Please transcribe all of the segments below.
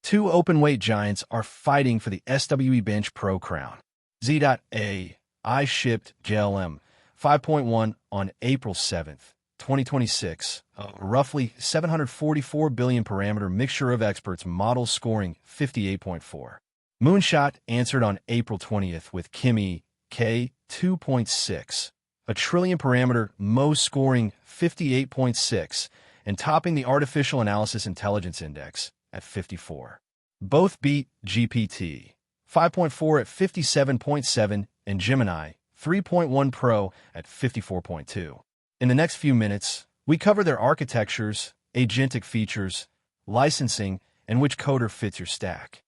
Two open-weight giants are fighting for the SWE-Bench Pro crown. Z.ai shipped GLM 5.1 on April 7, 2026, a roughly 744 billion parameter mixture of experts model scoring 58.4. Moonshot answered on April 20th with Kimi K2.6, a trillion parameter Mo scoring 58.6 and topping the Artificial Analysis Intelligence Index at 54. Both beat GPT 5.4 at 57.7 and Gemini 3.1 Pro at 54.2. In the next few minutes, we cover their architectures, agentic features, licensing, and which coder fits your stack.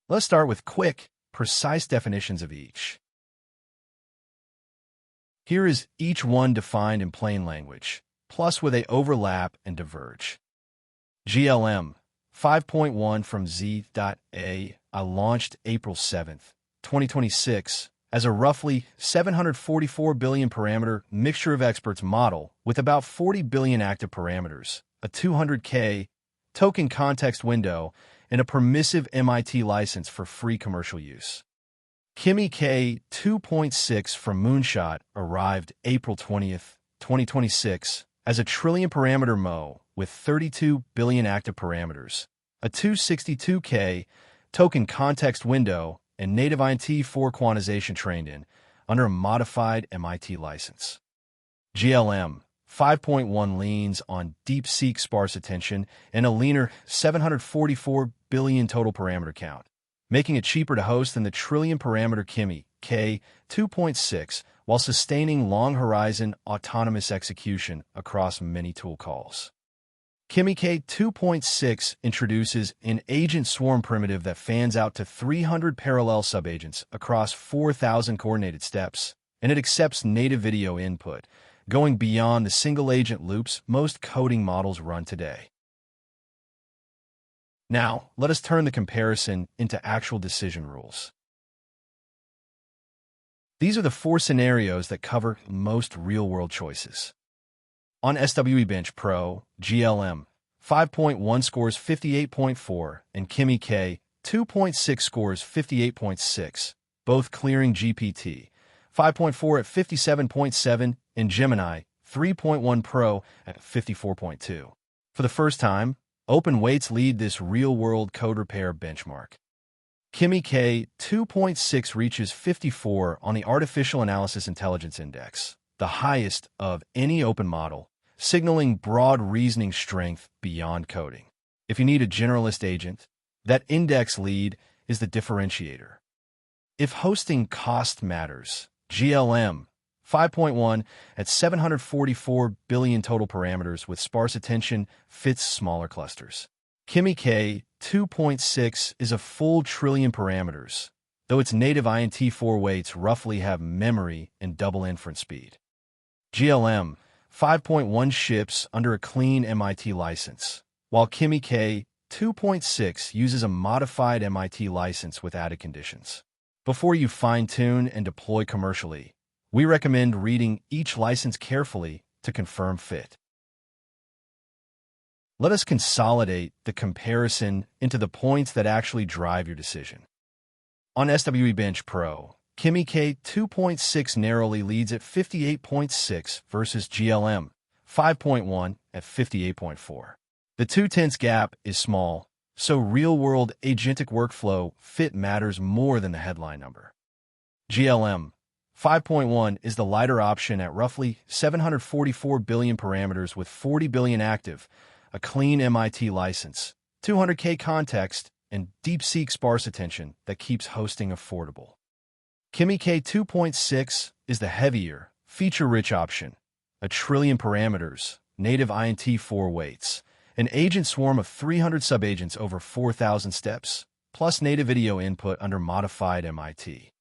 Let's start with quick, precise definitions of each. Here is each one defined in plain language, plus where they overlap and diverge. GLM 5.1 from Z.ai launched April 7, 2026, as a roughly 744 billion parameter mixture of experts model with about 40 billion active parameters, a 200K token context window, and a permissive MIT license for free commercial use. Kimi K2.6 from Moonshot arrived April 20, 2026, as a trillion parameter Mo with 32 billion active parameters, a 262K token context window, and native INT4 quantization trained in under a modified MIT license. GLM 5.1 leans on DeepSeek sparse attention and a leaner 744 billion total parameter count, making it cheaper to host than the trillion parameter Kimi K2.6 while sustaining long-horizon autonomous execution across many tool calls. Kimi K2.6 introduces an agent swarm primitive that fans out to 300 parallel subagents across 4,000 coordinated steps, and it accepts native video input, going beyond the single-agent loops most coding models run today. Now, let us turn the comparison into actual decision rules. These are the 4 scenarios that cover most real-world choices. On SWE-Bench Pro, GLM 5.1 scores 58.4 and Kimi K2.6 scores 58.6, both clearing GPT 5.4 at 57.7 and Gemini 3.1 Pro at 54.2. For the first time, open weights lead this real-world coder pair benchmark. Kimi K2.6 reaches 54 on the Artificial Analysis Intelligence Index, the highest of any open model, signaling broad reasoning strength beyond coding. If you need a generalist agent, that index lead is the differentiator. If hosting cost matters, GLM 5.1 at 744 billion total parameters with sparse attention fits smaller clusters. Kimi K2.6 is a full trillion parameters, though its native INT4 weights roughly have memory and double inference speed. GLM 5.1 ships under a clean MIT license, while Kimi K2.6 uses a modified MIT license with added conditions. Before you fine-tune and deploy commercially, we recommend reading each license carefully to confirm fit. Let us consolidate the comparison into the points that actually drive your decision. On SWE-Bench Pro, Kimi K2.6 narrowly leads at 58.6 versus GLM 5.1 at 58.4. The 2/10 gap is small, so real-world agentic workflow fit matters more than the headline number. GLM 5.1 is the lighter option at roughly 744 billion parameters with 40 billion active, a clean MIT license, 200K context, and DeepSeek sparse attention that keeps hosting affordable. Kimi K2.6 is the heavier, feature-rich option, a trillion parameters, native INT4 weights, an agent swarm of 300 subagents over 4,000 steps, plus native video input under modified MIT.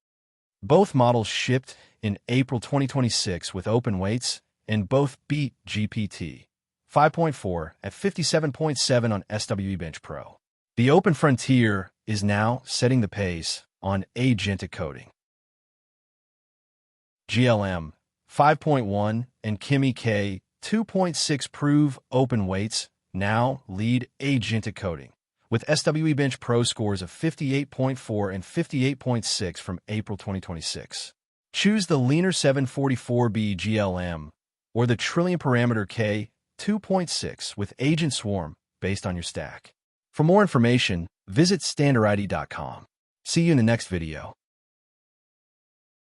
Both models shipped in April 2026 with open weights, and both beat GPT 5.4 at 57.7 on SWE-Bench Pro. The open frontier is now setting the pace on agentic coding. GLM 5.1 and Kimi K2.6 prove open weights Now lead agentic coding with SWE-Bench Pro scores of 58.4 and 58.6 from April 2026. Choose the leaner 744B GLM or the trillion parameter K2.6 with Agent Swarm based on your stack. For more information, visit Standarity.com. See you in the next video.